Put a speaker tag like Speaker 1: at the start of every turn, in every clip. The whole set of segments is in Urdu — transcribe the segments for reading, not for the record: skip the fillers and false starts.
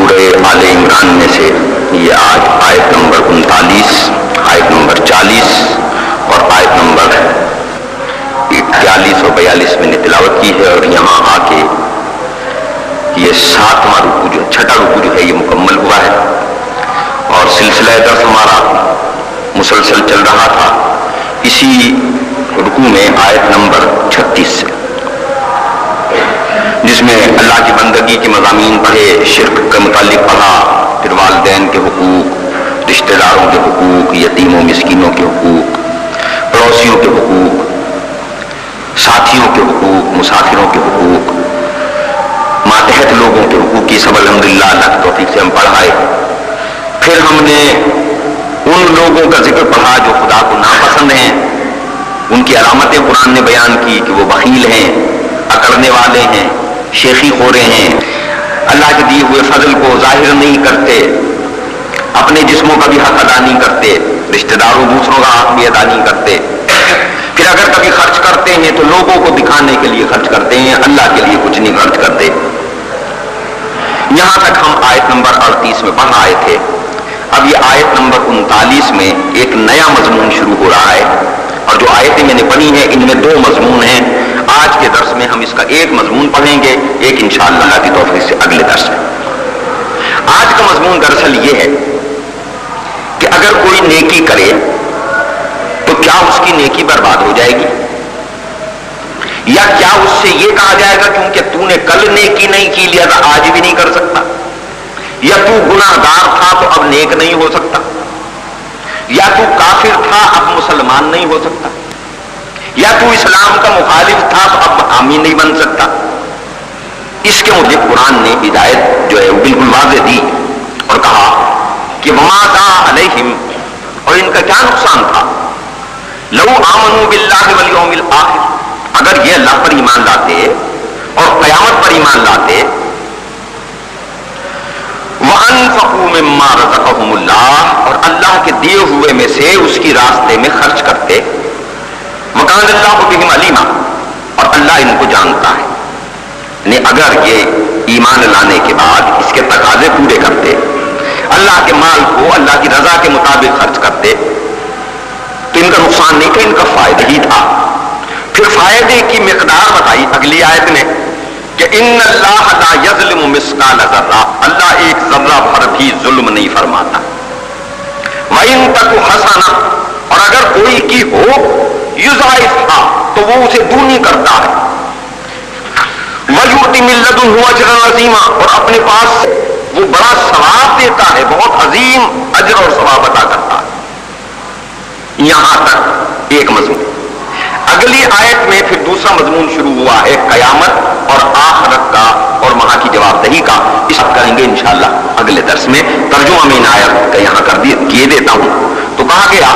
Speaker 1: سورہ آل عمران میں سے یہ آج آیت نمبر 39، آیت نمبر 40 اور آیت نمبر 41 اور 42 میں نے تلاوت کی ہے، اور یہاں آ کے یہ 7واں رکوع جو 6واں رکوع جو ہے یہ مکمل ہوا ہے، اور سلسلہ درس ہمارا مسلسل چل رہا تھا اسی رکوع میں آیت نمبر 36 سے، جس میں اللہ کی بندگی کے مضامین پڑھے، شرک کے متعلق پڑھا، پھر والدین کے حقوق، رشتہ داروں کے حقوق، یتیموں مسکینوں کے حقوق، پڑوسیوں کے حقوق، ساتھیوں کے حقوق، مسافروں کے حقوق، ماتحت لوگوں کے حقوق، یہ سب الحمدللہ اللہ کی توفیق سے ہم پڑھائے۔ پھر ہم نے ان لوگوں کا ذکر پڑھا جو خدا کو ناپسند ہیں، ان کی علامتیں قرآن نے بیان کی کہ وہ بخیل ہیں، اکڑنے والے ہیں، شیخی خورے ہیں، اللہ کے دیے ہوئے فضل کو ظاہر نہیں کرتے، اپنے جسموں کا بھی حق ادا نہیں کرتے، رشتہ داروں دوسروں کا حق بھی ادا نہیں کرتے، پھر اگر کبھی خرچ کرتے ہیں تو لوگوں کو دکھانے کے لیے خرچ کرتے ہیں، اللہ کے لیے کچھ نہیں خرچ کرتے۔ یہاں تک ہم آیت نمبر 38 میں پڑھ آئے تھے۔ اب یہ آیت نمبر 39 میں ایک نیا مضمون شروع ہو رہا ہے، اور جو آیتیں میں نے پڑھی ہیں ان میں 2 مضمون ہیں۔ آج کے درس میں ہم اس کا ایک مضمون پڑھیں گے، ایک انشاءاللہ اللہ کی توفیق سے اگلے درس میں۔ آج کا مضمون دراصل یہ ہے کہ اگر کوئی نیکی کرے تو کیا اس کی نیکی برباد ہو جائے گی، یا کیا اس سے یہ کہا جائے گا کیونکہ تو نے کل نیکی نہیں کی لہذا آج بھی نہیں کر سکتا، یا تو گناہ گار تھا تو اب نیک نہیں ہو سکتا، یا تو کافر تھا اب مسلمان نہیں ہو سکتا، یا تو اسلام کا مخالف تھا تو اب حامی نہیں بن سکتا۔ اس کے مطابق قرآن نے ہدایت جو ہے وہ بالکل واضح دی اور کہا کہ وَمَا عَلَيْهِمْ، اور ان کا کیا نقصان تھا، لَوْ آمَنُوا بِاللَّهِ وَالْيَوْمِ الْآخِرِ، اگر یہ اللہ پر ایمان لاتے اور قیامت پر ایمان لاتے، وَأَنفَقُوا مِمَّا رَزَقَهُمُ اللَّهُ، اور اللہ کے دیے ہوئے میں سے اس کی راستے میں خرچ کرتے، وَكَانَ اللَّهُ بِهِمْ عَلِيمًا، اور اللہ ان کو جانتا ہے، یعنی اگر یہ ایمان لانے کے بعد اس کے تقاضے پورے کرتے، اللہ کے مال کو اللہ کی رضا کے مطابق خرچ کرتے، تو ان کا نقصان نہیں تھا، ان کا فائدہ ہی تھا۔ پھر فائدے کی مقدار بتائی اگلی آیت میں کہ ان اللہ لا یظلم مثقال ذرہ، اللہ ایک ذرہ بھر بھی ظلم نہیں فرماتا۔ وَإِن تَكُ حَسَنَةٌ، اور اگر کوئی کی ہو یضاعفها، تو وہ اسے دونی کرتا ہے، وَيُؤْتِ مِن لَّدُنْهُ أَجْرًا عَظِيمًا، اور اپنے پاس وہ بڑا ثواب دیتا ہے، بہت عظیم اجر اور ثواب عطا کرتا ہے۔ یہاں تک ایک مضمون۔ اگلی آیت میں پھر دوسرا مضمون شروع ہوا ہے قیامت اور آخرت کا اور وہاں کی جواب دہی کا، اس وقت کریں گے انشاءاللہ اگلے درس میں۔ ترجمہ میں ان آیت کا یہاں کیے دیتا ہوں۔ تو کہا گیا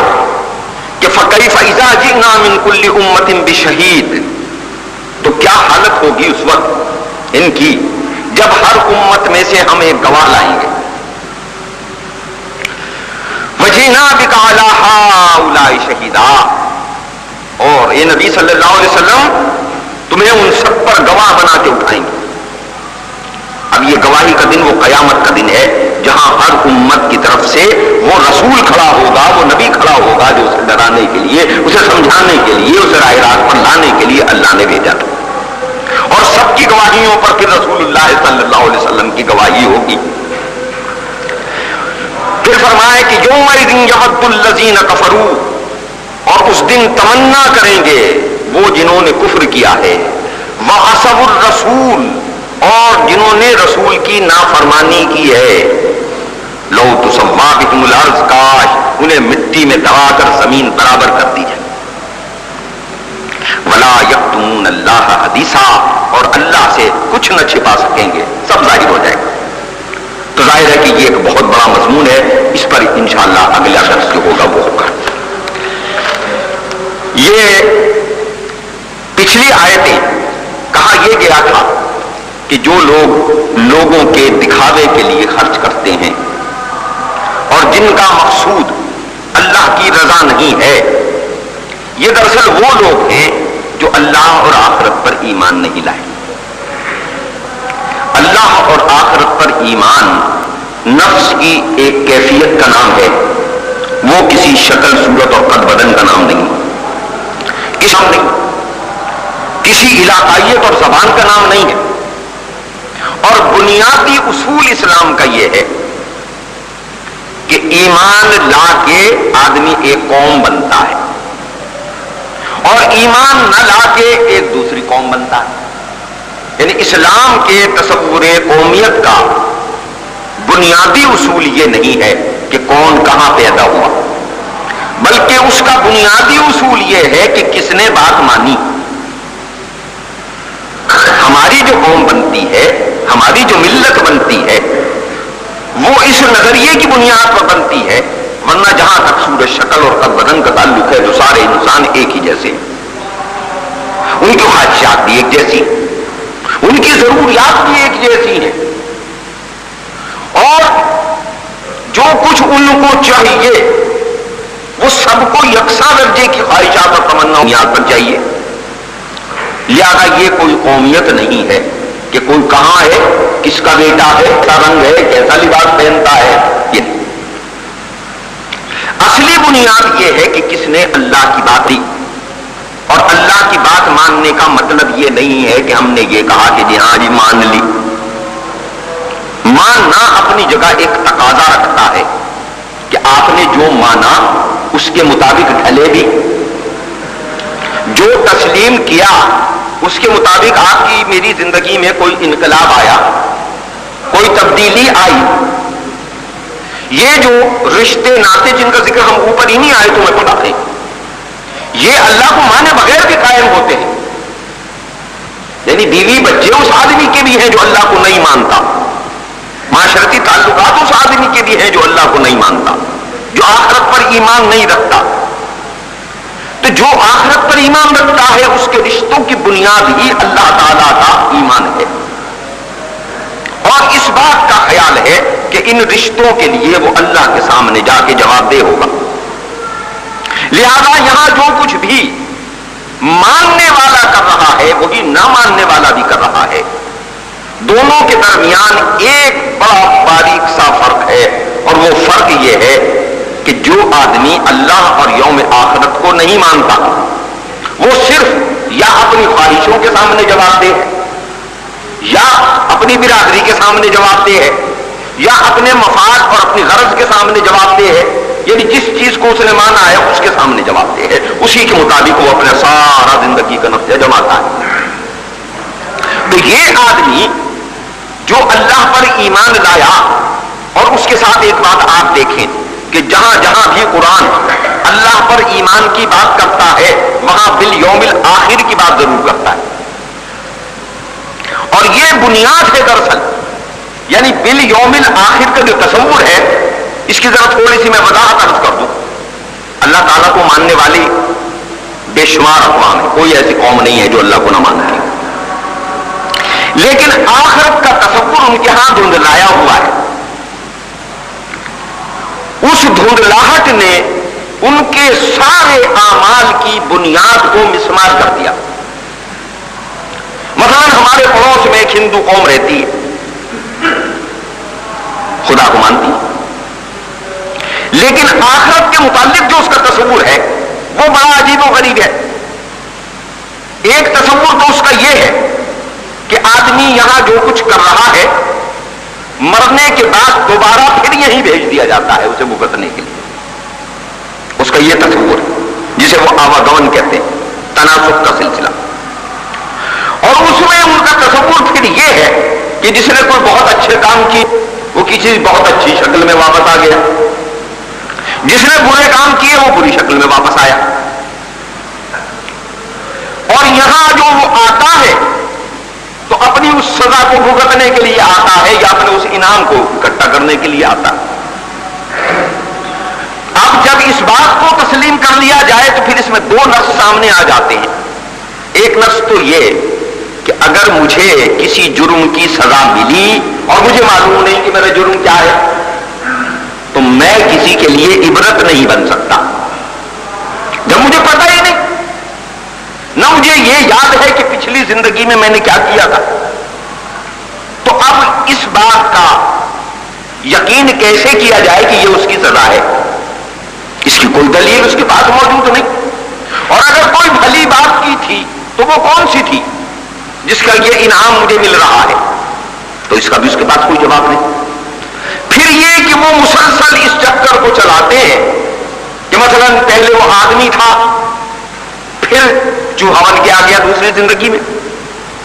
Speaker 1: کہ فَكَيْفَ إِذَا جِئْنَا مِن كُلِّ أُمَّةٍ بِشَهِيدٍ، تو کیا حالت ہوگی اس وقت ان کی جب ہر امت میں سے ہم ایک گواہ لائیں گے۔ وَجِئْنَا بِكَ عَلَىٰ هَٰؤُلَاءِ شَهِيدًا، اور اے نبی صلی اللہ علیہ وسلم تمہیں ان سب پر گواہ بنا کے اٹھائیں گے۔ اب یہ گواہی کا دن وہ قیامت کا دن ہے جہاں ہر امت کی طرف سے وہ رسول کھڑا ہوگا، وہ نبی کھڑا ہوگا جو اسے ڈرانے کے لیے، اسے سمجھانے کے لیے، اسے راہ راست پر لانے کے لیے اللہ نے بھیجا تھا، اور سب کی گواہیوں پر پھر رسول اللہ صلی اللہ علیہ وسلم کی گواہی ہوگی۔ پھر فرمایا کہ یومئذ یود الذین کفروا، اور اس دن تمنا کریں گے وہ جنہوں نے کفر کیا ہے، وعصوا الرسول، اور جنہوں نے رسول کی نافرمانی کی ہے، لو تسوا بہم الارض، کاش انہیں مٹی میں دبا کر زمین برابر کر دی جائے، ولا یکتمون اللہ حدیثا، اور اللہ سے کچھ نہ چھپا سکیں گے، سب ظاہر ہو جائے گا۔ تو ظاہر ہے کہ یہ ایک بہت بڑا مضمون ہے، اس پر انشاءاللہ اگلا درس جو ہوگا وہ ہوگا۔ یہ پچھلی آیتیں کہا یہ گیا تھا کہ جو لوگ لوگوں کے دکھاوے کے لیے خرچ کرتے ہیں اور جن کا مقصود اللہ کی رضا نہیں ہے، یہ دراصل وہ لوگ ہیں جو اللہ اور آخرت پر ایمان نہیں لائے۔ اللہ اور آخرت پر ایمان ایک کیفیت کا نام ہے، وہ کسی شکل صورت اور قد بدن کا نام نہیں، اسلام نہیں، کسی علاقائیت اور زبان کا نام نہیں ہے۔ اور بنیادی اصول اسلام کا یہ ہے کہ ایمان لا کے آدمی ایک قوم بنتا ہے اور ایمان نہ لا کے ایک دوسری قوم بنتا ہے۔ یعنی اسلام کے تصور قومیت کا بنیادی اصول یہ نہیں ہے کہ کون کہاں پیدا ہوا، بلکہ اس کا بنیادی اصول یہ ہے کہ کس نے بات مانی۔ ہماری جو قوم بنتی ہے، ہماری جو ملت بنتی ہے، وہ اس نظریے کی بنیاد پر بنتی ہے، ورنہ جہاں تک صورت شکل اور قد بدن کا تعلق ہے تو سارے انسان ایک ہی جیسے ہیں، ان کی خواہشات بھی ایک جیسی، ان کی ضروریات بھی ایک جیسی ہیں، اور جو کچھ ان کو چاہیے وہ سب کو یکساں درجے کی خواہشات اور تمناؤں پر چاہیے۔ لہذا یہ کوئی قومیت نہیں ہے کہ کوئی کہاں ہے، کس کا بیٹا ہے، کیا رنگ ہے، کیسا لباس پہنتا ہے، یہ نہیں۔ اصلی بنیاد یہ ہے کہ کس نے اللہ کی بات دی، اور اللہ کی بات ماننے کا مطلب یہ نہیں ہے کہ ہم نے یہ کہا کہ جی ہاں جی مان لی۔ ماننا اپنی جگہ ایک تقاضا رکھتا ہے کہ آپ نے جو مانا اس کے مطابق ڈھلے بھی، جو تسلیم کیا اس کے مطابق آپ کی میری زندگی میں کوئی انقلاب آیا، کوئی تبدیلی آئی۔ یہ جو رشتے ناطے جن کا ذکر ہم اوپر ہی نہیں آئے تو میں پڑھا رہے، یہ اللہ کو مانے بغیر بھی قائم ہوتے ہیں۔ یعنی بیوی بچے اس آدمی کے بھی ہیں جو اللہ کو نہیں مانتا، معاشرتی تعلقات اس آدمی کے بھی ہیں جو اللہ کو نہیں مانتا، جو آخرت پر ایمان نہیں رکھتا۔ تو جو آخرت پر ایمان رکھتا ہے اس کے رشتوں کی بنیاد ہی اللہ تعالیٰ کا ایمان ہے، اور اس بات کا خیال ہے کہ ان رشتوں کے لیے وہ اللہ کے سامنے جا کے جواب دہ ہوگا۔ لہذا یہاں جو کچھ بھی ماننے والا کر رہا ہے وہی نہ ماننے والا بھی کر رہا ہے، دونوں کے درمیان ایک بڑا باریک سا فرق ہے، اور وہ فرق یہ ہے کہ جو آدمی اللہ اور یوم آخرت کو نہیں مانتا وہ صرف یا اپنی خواہشوں کے سامنے جواب دہ ہے، یا اپنی برادری کے سامنے جواب دہ ہے، یا اپنے مفاد اور اپنی غرض کے سامنے جواب دہ ہے۔ یعنی جس چیز کو اس نے مانا ہے اس کے سامنے جواب دہ ہے، اسی کے مطابق وہ اپنا سارا زندگی کا نقشہ جماتا ہے۔ تو یہ آدمی جو اللہ پر ایمان لایا، اور اس کے ساتھ ایک بات آپ دیکھیں کہ جہاں جہاں بھی قرآن اللہ پر ایمان کی بات کرتا ہے وہاں بالیوم الآخر کی بات ضرور کرتا ہے، اور یہ بنیاد ہے دراصل۔ یعنی بالیوم الآخر کا جو تصور ہے اس کی ذرا تھوڑی سی میں وضاحت عرض کر دوں۔ اللہ تعالیٰ کو ماننے والی بے شمار اقوام ہے، کوئی ایسی قوم نہیں ہے جو اللہ کو نہ مانتی، لیکن آخرت کا تصور ان کے ہاں دھندلایا ہوا ہے۔ اس دھندلاہٹ نے ان کے سارے اعمال کی بنیاد کو مسمار کر دیا۔ مثلا ہمارے پڑوس میں ایک ہندو قوم رہتی ہے، خدا کو مانتی ہے، لیکن آخرت کے متعلق جو اس کا تصور ہے وہ بڑا عجیب و غریب ہے۔ ایک تصور تو اس کا یہ ہے کہ آدمی یہاں جو کچھ کر رہا ہے مرنے کے بعد دوبارہ پھر یہیں بھیج دیا جاتا ہے اسے بھگتنے کے لیے، اس کا یہ تصور ہے جسے وہ آواگمن کہتے ہیں، تناسب کا سلسلہ۔ اور اس میں ان کا تصور پھر یہ ہے کہ جس نے کوئی بہت اچھے کام کی وہ کسی بہت اچھی شکل میں واپس آ گیا، جس نے برے کام کیے وہ بری شکل میں واپس آیا، اور یہاں جو وہ آتا ہے تو اپنی اس سزا کو بھگتنے کے لیے آتا ہے یا اپنے اس انعام کو اکٹھا کرنے کے لیے آتا ہے۔ اب جب اس بات کو تسلیم کر لیا جائے تو پھر اس میں دو نفس سامنے آ جاتے ہیں۔ ایک نفس تو یہ کہ اگر مجھے کسی جرم کی سزا ملی اور مجھے معلوم نہیں کہ میرا جرم کیا ہے تو میں کسی کے لیے عبرت نہیں بن سکتا، جب مجھے پتہ ہی نہیں، نہ مجھے یہ یاد ہے کہ پچھلی زندگی میں نے کیا کیا تھا۔ تو اب اس بات کا یقین کیسے کیا جائے کہ یہ اس کی سزا ہے؟ اس کی کوئی دلیل اس کے پاس موجود نہیں. اور اگر کوئی بھلی بات کی تھی تو وہ کون سی تھی جس کا یہ انعام مجھے مل رہا ہے؟ تو اس کا بھی اس کے پاس کوئی جواب نہیں. پھر یہ کہ وہ مسلسل اس چکر کو چلاتے ہیں کہ مثلا پہلے وہ آدمی تھا، پھر چوہا بن کے آ گیا دوسری زندگی میں،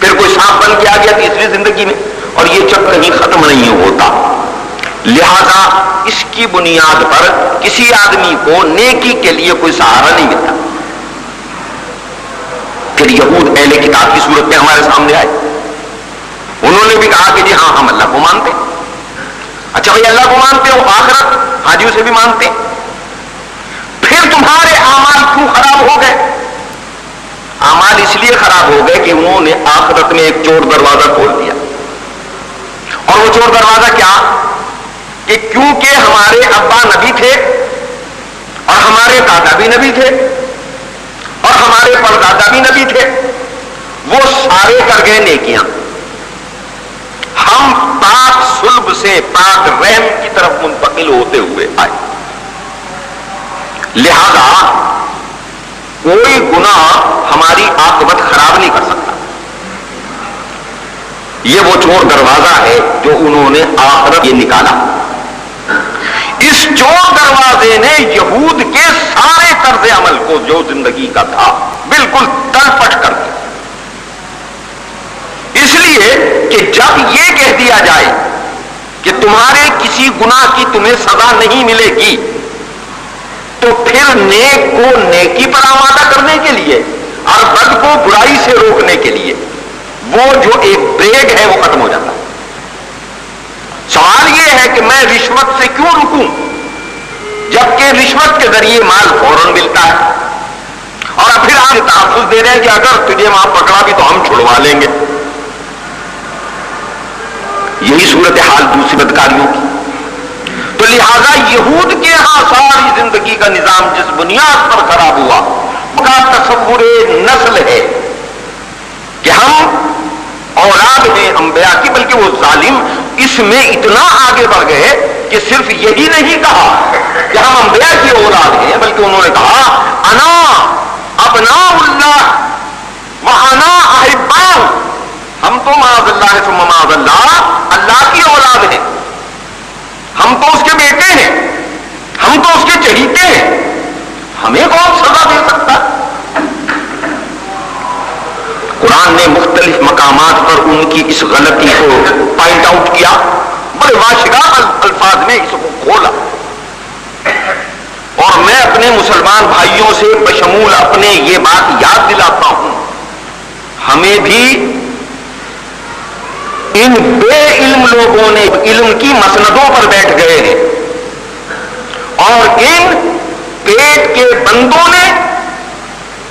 Speaker 1: پھر کوئی سانپ بن کے آ گیا تیسری زندگی میں، اور یہ چکر ہی ختم نہیں ہوتا. لہذا اس کی بنیاد پر کسی آدمی کو نیکی کے لیے کوئی سہارا نہیں ملتا. پھر یہود اہل کتاب کی صورت میں ہمارے سامنے آئے. انہوں نے بھی کہا کہ جی ہاں ہم اللہ کو مانتے. اچھا بھائی اللہ کو مانتے ہو، آخرت حاجی اسے بھی مانتے، پھر تمہارے اعمال کیوں خراب ہو گئے؟ اعمال اس لیے خراب ہو گئے کہ انہوں نے آخرت میں ایک چور دروازہ کھول دیا. اور وہ چور دروازہ کیا؟ کہ کیونکہ ہمارے ابا نبی تھے اور ہمارے دادا بھی نبی تھے اور ہمارے پردادا بھی نبی تھے، وہ سارے کر گئے نیکیاں، ہم پاک صلب سے پاک رحم کی طرف منتقل ہوتے ہوئے آئے. لہذا کوئی گناہ ہماری عاقبت خراب نہیں کر سکتا. یہ وہ چور دروازہ ہے جو انہوں نے آخرت یہ نکالا. اس چور دروازے نے یہود کے سارے طرز عمل کو جو زندگی کا تھا بالکل تلپٹ کر دیا. اس لیے کہ جب یہ کہہ دیا جائے کہ تمہارے کسی گناہ کی تمہیں سزا نہیں ملے گی، تو پھر نیک کو نیکی پر آمادہ کرنے کے لیے اور بد کو برائی سے روکنے کے لیے وہ جو ایک بریک ہے وہ ختم ہو جاتا ہے. سوال یہ ہے کہ میں رشوت سے کیوں رکوں جبکہ رشوت کے ذریعے مال فوراً ملتا ہے، اور پھر آپ تحفظ دے رہے ہیں کہ اگر تجھے وہاں پکڑا بھی تو ہم چھڑوا لیں گے. یہی صورتحال دوسری بدکاریوں کی. تو لہذا یہود کے ہاں ساری زندگی کا نظام جس بنیاد پر خراب ہوا اس کا تصور نسل ہے کہ ہم اولاد ہیں انبیاء کی، بلکہ وہ ظالم اس میں اتنا آگے بڑھ گئے کہ صرف یہی نہیں کہا کہ ہم انبیاء کی اولاد ہیں، بلکہ انہوں نے کہا انا ابناء اللہ وانا احباؤ، ہم تو معاذ اللہ ثم معاذ اللہ کی اولاد ہیں، ہم تو اس کے بیٹے ہیں، ہم تو اس کے چہیتے ہیں، ہمیں کون سزا دے سکتا؟ قرآن نے مختلف مقامات پر ان کی اس غلطی کو پوائنٹ آؤٹ کیا، بڑے واشگاہ الفاظ میں اس کو کھولا. اور میں اپنے مسلمان بھائیوں سے بشمول اپنے یہ بات یاد دلاتا ہوں، ہمیں بھی ان بے علم لوگوں نے علم کی مسندوں پر بیٹھ گئے ہیں، اور ان پیٹ کے بندوں نے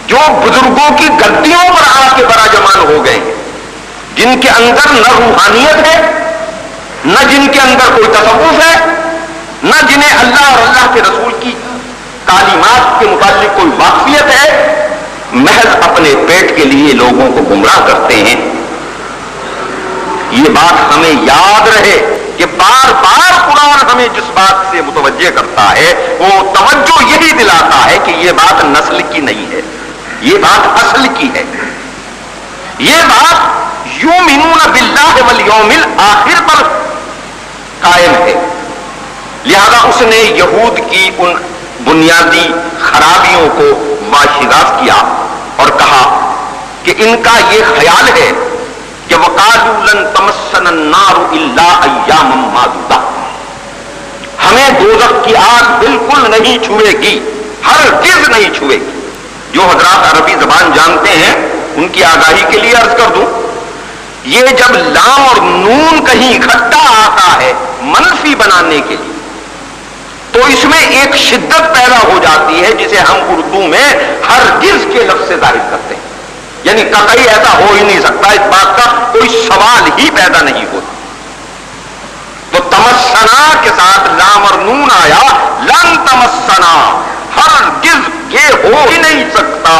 Speaker 1: جو بزرگوں کی گدیوں پر آ کے براجمان ہو گئے ہیں، جن کے اندر نہ روحانیت ہے، نہ جن کے اندر کوئی تصوف ہے، نہ جنہیں اللہ اور اللہ کے رسول کی تعلیمات کے متعلق کوئی واقفیت ہے، محض اپنے پیٹ کے لیے لوگوں کو گمراہ کرتے ہیں. یہ بات ہمیں یاد رہے کہ بار بار قرآن ہمیں جس بات سے متوجہ کرتا ہے وہ توجہ یہی دلاتا ہے کہ یہ بات نسل کی نہیں ہے، یہ بات اصل کی ہے. یہ بات یؤمنون باللہ والیوم الآخر پر قائم ہے. لہذا اس نے یہود کی ان بنیادی خرابیوں کو واشگاف کیا اور کہا کہ ان کا یہ خیال ہے کہ وَقَالُوا لَن تَمَسَّنَا النَّارُ إِلَّا أَيَّامًا مَّعْدُودَةً، ہمیں دوزخ کی آگ بالکل نہیں چھوئے گی، ہرگز نہیں چھوئے گی. جو حضرات عربی زبان جانتے ہیں ان کی آگاہی کے لیے عرض کر دوں، یہ جب لام اور نون کہیں اکٹھا آتا ہے منفی بنانے کے لیے تو اس میں ایک شدت پیدا ہو جاتی ہے جسے ہم اردو میں ہرگز کے لفظ سے ظاہر کرتے ہیں. یعنی قطعی ایسا ہو ہی نہیں سکتا، اس بات کا کوئی سوال ہی پیدا نہیں ہوتا. تو تمسنا کے ساتھ لام اور نون آیا، لن تمسنا، ہرگز یہ ہو ہی نہیں سکتا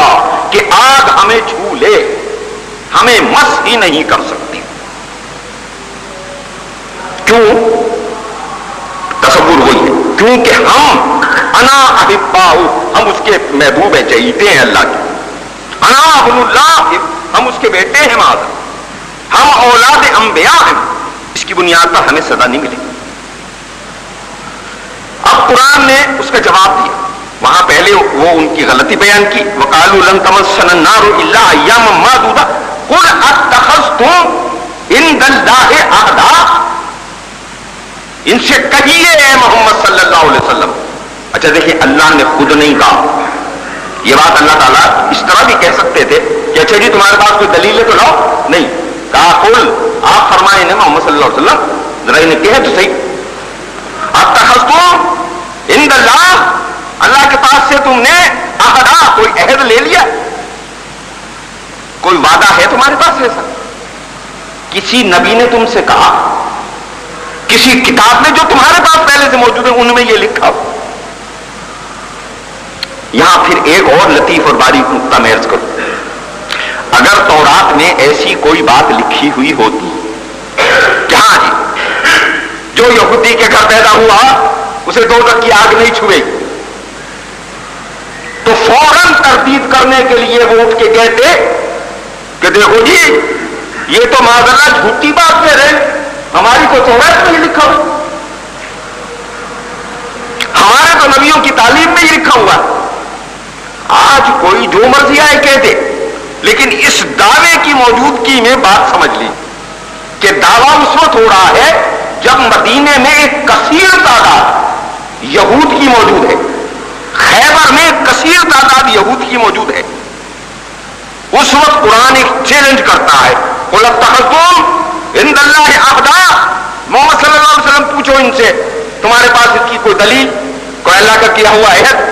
Speaker 1: کہ آگ ہمیں چھو لے، ہمیں مس ہی نہیں کر سکتی. کیوں؟ کیونکہ ہم انا احباؤ، ہم اس کے محبوب ہیں، چہیتے ہیں اللہ کے، انا ابن اللہ، ہم اس کے بیٹے ہیں، معاذ، ہم اولاد انبیاء ہیں، اس کی بنیاد پر ہمیں سزا نہیں ملے گی۔ اب قرآن نے اس کا جواب دیا، وہاں پہلے وہ ان کی غلطی بیان کی، وقالوا لن تمسنا النار الا ایاما معدودہ قل اتخذتم عند اللہ عہدا، ان سے کہیے اے محمد صلی اللہ علیہ وسلم۔ اچھا دیکھیں، اللہ نے خود نہیں کہا یہ بات، اللہ تعالیٰ اس طرح بھی کہہ سکتے تھے کہ اچھا جی تمہارے پاس کوئی دلیل ہے تو لاؤ، نہیں کہا، قل، آپ فرمائیں نا محمد صلی اللہ علیہ وسلم، ذرا انہیں کہے تو صحیح، اتخذتم عند اللہ، اللہ کے پاس سے تم نے عہدا، کوئی عہد لے لیا، کوئی وعدہ ہے تمہارے پاس ایسا؟ کسی نبی نے تم سے کہا، کسی کتاب میں جو تمہارے پاس پہلے سے موجود ہے ان میں یہ لکھا ہو؟ یہاں پھر ایک اور لطیف اور باریک نقطہ میں عرض کروں، اگر تورات میں ایسی کوئی بات لکھی ہوئی ہوتی کہ ہاں جی جو یہودی کے گھر پیدا ہوا اسے دوزخ کی آگ نہیں چھوئے گی، تو فوراً تردید کرنے کے لیے وہ اٹھ کے کہتے کہ دیکھو جی یہ تو معذاللہ جھوٹی بات کہہ رہے، ہماری تو تورات میں ہی لکھا ہوا، ہمارے تو نبیوں کی تعلیم میں ہی لکھا ہوا۔ آج کوئی جو مرضی آئے کہہ دے، لیکن اس دعوے کی موجودگی میں بات سمجھ لی کہ دعویٰ اس وقت ہو رہا ہے جب مدینے میں ایک کثیر تعداد یہود کی موجود ہے، خیبر میں ایک کثیر تعداد یہود کی موجود ہے، اس وقت قرآن ایک چیلنج کرتا ہے، قل اتخذتم عند اللہ عہدا، محمد صلی اللہ علیہ وسلم پوچھو ان سے تمہارے پاس اس کی کوئی دلیل، کوئی اللہ کا کیا ہوا عہد؟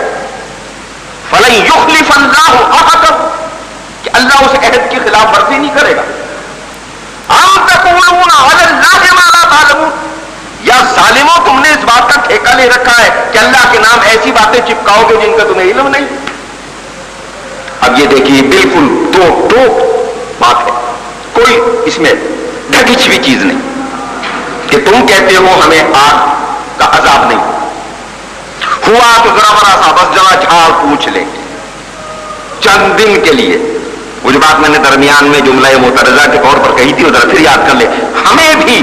Speaker 1: فلن یخلف اللہ عہدہ، کہ اللہ اس عہد کی خلاف ورزی نہیں کرے گا۔ ام تقولون علی اللہ ما لا تعلمون، یا ظالموں تم نے اس بات کا ٹھیکہ لے رکھا ہے کہ اللہ کے نام ایسی باتیں چپکاؤ گے جن کا تمہیں علم نہیں۔ اب یہ دیکھیے بالکل دو بات ہے، کوئی اس میں ڈھکی چھپی چیز نہیں کہ تم کہتے ہو ہمیں آگ کا عذاب نہیں ہوا تو ذرا برا سا بس جگہ جھاڑ پوچھ لیں گے چند دن کے لیے، وہ جو بات میں نے درمیان میں جملہ معترضہ کے طور پر کہی تھی ادھر پھر یاد کر لیں، ہمیں بھی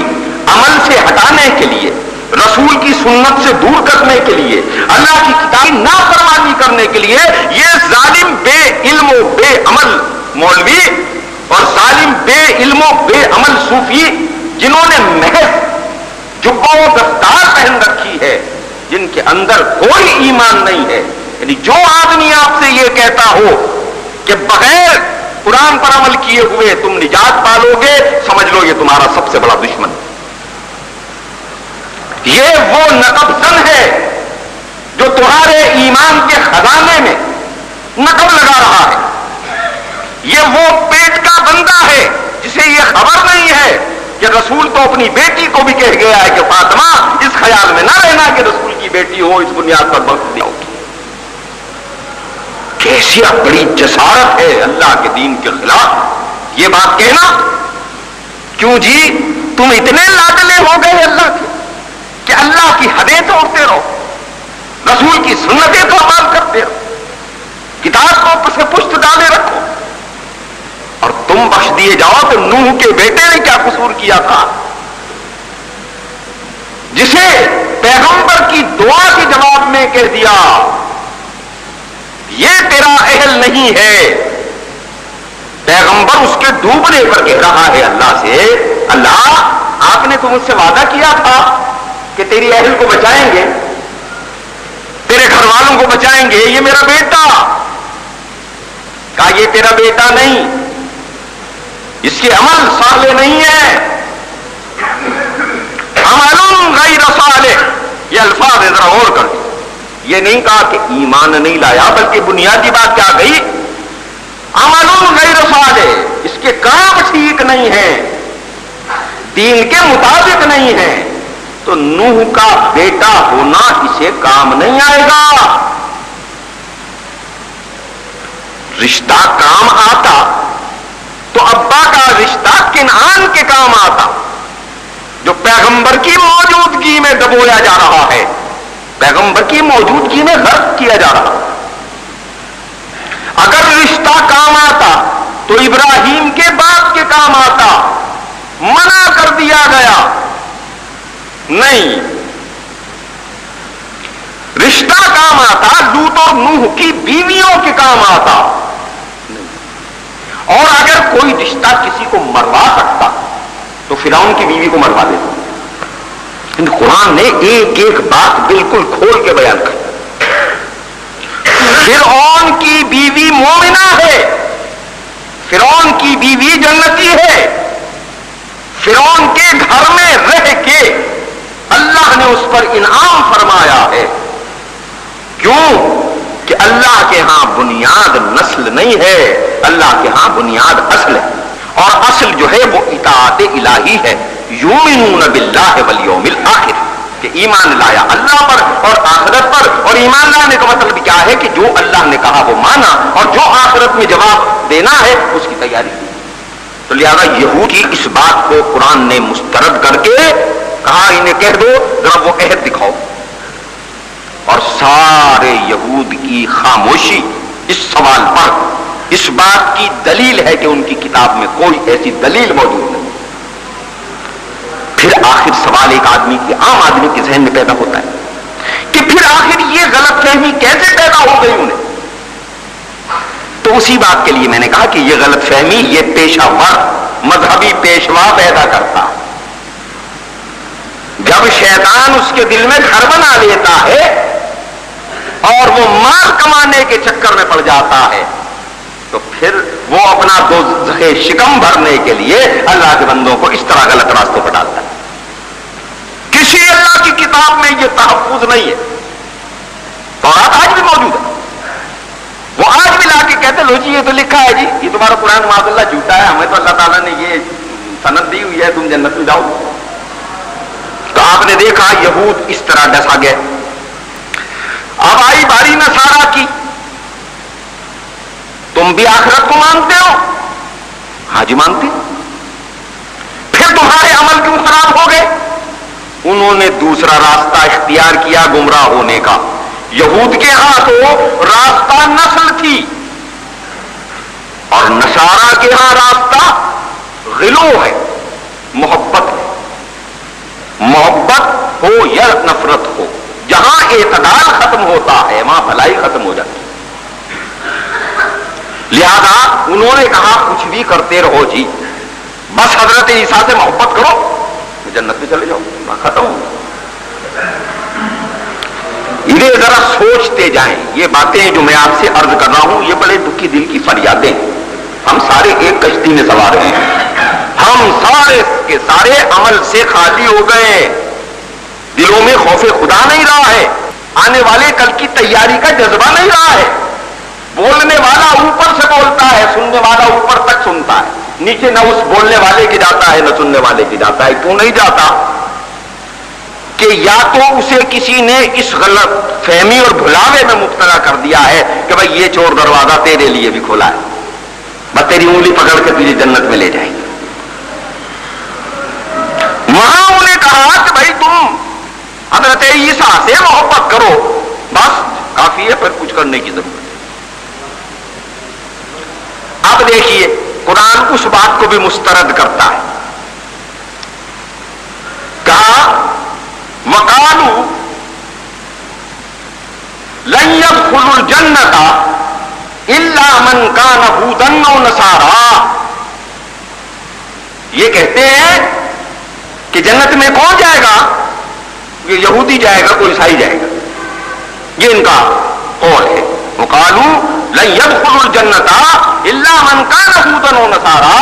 Speaker 1: عمل سے ہٹانے کے لیے، رسول کی سنت سے دور کرنے کے لیے، اللہ کی کتاب کی نافرمانی کرنے کے لیے یہ ظالم بے علم و بے عمل مولوی اور ظالم بے علم و بے عمل صوفی جنہوں نے محض جبہ و دستار پہن رکھی ہے، جن کے اندر کوئی ایمان نہیں ہے، یعنی جو آدمی آپ سے یہ کہتا ہو کہ بغیر قرآن پر عمل کیے ہوئے تم نجات پالو گے، سمجھ لو یہ تمہارا سب سے بڑا دشمن، یہ وہ نقب زن ہے جو تمہارے ایمان کے خزانے میں نقب لگا رہا ہے، یہ وہ پیٹ کا بندہ ہے جسے یہ خبر نہیں ہے کہ رسول تو اپنی بیٹی کو بھی کہہ گیا ہے کہ فاطمہ اس خیال میں نہ رہنا کہ رسول کی بیٹی ہو اس بنیاد پر بخش دیا ہوگی۔ کیسی بڑی جسارت ہے اللہ کے دین کے خلاف یہ بات کہنا، کیوں جی تم اتنے لاڈلے ہو گئے اللہ کے کہ اللہ کی حدیں توڑتے رہو، رسول کی سنتیں تو عمل کرتے رہو، کتاب کو پس پشت ڈالے رکھو، اور تم بخش دیے جاؤ تو نوح کے بیٹے نے کیا قصور کیا تھا جسے پیغمبر کی دعا کے جواب میں کہہ دیا یہ تیرا اہل نہیں ہے، پیغمبر اس کے ڈوبنے پر کہہ رہا ہے اللہ سے، اللہ آپ نے تو مجھ سے وعدہ کیا تھا کہ تیری اہل کو بچائیں گے، تیرے گھر والوں کو بچائیں گے، یہ میرا بیٹا، کہا یہ تیرا بیٹا نہیں، اس کے عمل صالح نہیں ہے، عمل غیر صالح، یہ الفاظ ذرا اور کر دیں، یہ نہیں کہا کہ ایمان نہیں لایا بلکہ بنیادی بات کیا گئی، عمل غیر صالح، اس کے کام ٹھیک نہیں ہیں، دین کے مطابق نہیں ہے، تو نوح کا بیٹا ہونا اسے کام نہیں آئے گا۔ رشتہ کام آتا تو ابا کا رشتہ کنعان کے کام آتا جو پیغمبر کی موجودگی میں دبویا جا رہا ہے، پیغمبر کی موجودگی میں غرق کیا جا رہا. اگر رشتہ کام آتا تو ابراہیم کے باپ کے کام آتا, منع کر دیا گیا. نہیں, رشتہ کام آتا لوط اور نوح کی بیویوں کے کام آتا. اور اگر کوئی رشتہ کسی کو مروا سکتا تو فرعون کی بیوی کو مروا دیتا. قرآن نے ایک ایک بات بالکل کھول کے بیان کی. فرعون کی بیوی مومنہ ہے, فرعون کی بیوی جنتی ہے. فرعون کے گھر میں رہ کے اللہ نے اس پر انعام فرمایا ہے. کیوں؟ کہ اللہ کے ہاں بنیاد نسل نہیں ہے, اللہ کے ہاں بنیاد اصل ہے. اور اصل جو ہے وہ اطاعت الہی ہے. یؤمنون باللہ والیوم الآخر, کہ ایمان لایا اللہ پر اور آخرت پر. اور ایمان لانے کا مطلب کیا ہے کہ جو اللہ نے کہا وہ مانا, اور جو آخرت میں جواب دینا ہے اس کی تیاری کی. تو لہذا یہود کی اس بات کو قرآن نے مسترد کر کے کہا انہیں کہہ دو ذرا وہ عہد دکھاؤ. اور سارے یہود کی خاموشی اس سوال پر اس بات کی دلیل ہے کہ ان کی کتاب میں کوئی ایسی دلیل موجود نہیں. پھر آخر سوال ایک آدمی کی, عام آدمی کے ذہن میں پیدا ہوتا ہے کہ پھر آخر یہ غلط فہمی کیسے پیدا ہو گئی انہیں. تو اسی بات کے لیے میں نے کہا کہ یہ غلط فہمی یہ پیشہ ور مذہبی پیشوا پیدا کرتا. جب شیطان اس کے دل میں گھر بنا لیتا ہے اور وہ مال کمانے کے چکر میں پڑ جاتا ہے تو پھر وہ اپنا دوزخ شکم بھرنے کے لیے اللہ کے بندوں کو اس طرح غلط راستوں پر ڈالتا ہے. کسی اللہ کی کتاب میں یہ تحفظ نہیں ہے. تورات آج بھی موجود ہے, وہ آج بھی لا کے کہتے لو جی یہ تو لکھا ہے جی, یہ تمہارا قرآن معاذ اللہ جھوٹا ہے, ہمیں تو اللہ تعالیٰ نے یہ سند دی ہوئی ہے تم جنت میں جاؤ. تو آپ نے دیکھا یہود اس طرح ڈسا گئے. اب آئی باری نصارہ کی, تم بھی آخرت کو مانتے ہو؟ ہاں جی مانتے. پھر تمہارے عمل کیوں خراب ہو گئے؟ انہوں نے دوسرا راستہ اختیار کیا گمراہ ہونے کا. یہود کے ہاں تو راستہ نسل تھی اور نصارہ کے ہاں راستہ غلو ہے, محبت ہے. محبت ہو یا نفرت ہو, جہاں اعتدال ختم ہوتا ہے وہاں بھلائی ختم ہو جاتی. لہذا انہوں نے کہا کچھ بھی کرتے رہو جی, بس حضرت عیسیٰ سے محبت کرو, جنت میں چلے جاؤ, ختم ہو. انہیں ذرا سوچتے جائیں. یہ باتیں جو میں آپ سے عرض کر رہا ہوں یہ بڑے دکھی دل کی فریادیں. ہم سارے ایک کشتی میں سوار ہیں, ہم سارے کے سارے عمل سے خالی ہو گئے. دلوں میں خوف خدا نہیں رہا ہے, آنے والے کل کی تیاری کا جذبہ نہیں رہا ہے. بولنے والا اوپر سے بولتا ہے, سننے والا اوپر تک سنتا ہے, نیچے نہ اس بولنے والے کی جاتا ہے نہ سننے والے کی جاتا ہے. کیوں نہیں جاتا؟ کہ یا تو اسے کسی نے اس غلط فہمی اور بھلاوے میں مبتلا کر دیا ہے کہ بھائی یہ چور دروازہ تیرے لیے بھی کھلا ہے, بس تیری انگلی پکڑ کے تجھے جنت میں لے جائے گی. وہاں انہیں کہا کہ بھائی تم حضرت عیسیٰ سے محبت کرو, بس کافی ہے, پھر کچھ کرنے کی ضرورت ہے. اب دیکھیے قرآن اس بات کو بھی مسترد کرتا ہے. کہا وقالوا لن يدخل الجنة الا من كان هودا او نصارى. یہ کہتے ہیں کہ جنت میں کون جائے گا؟ یہ یہودی جائے گا, کوئی عیسائی جائے گا. یہ ان کا قول ہے. وقالوا لن يدخل الجنة الا من كان هودا او نصارى.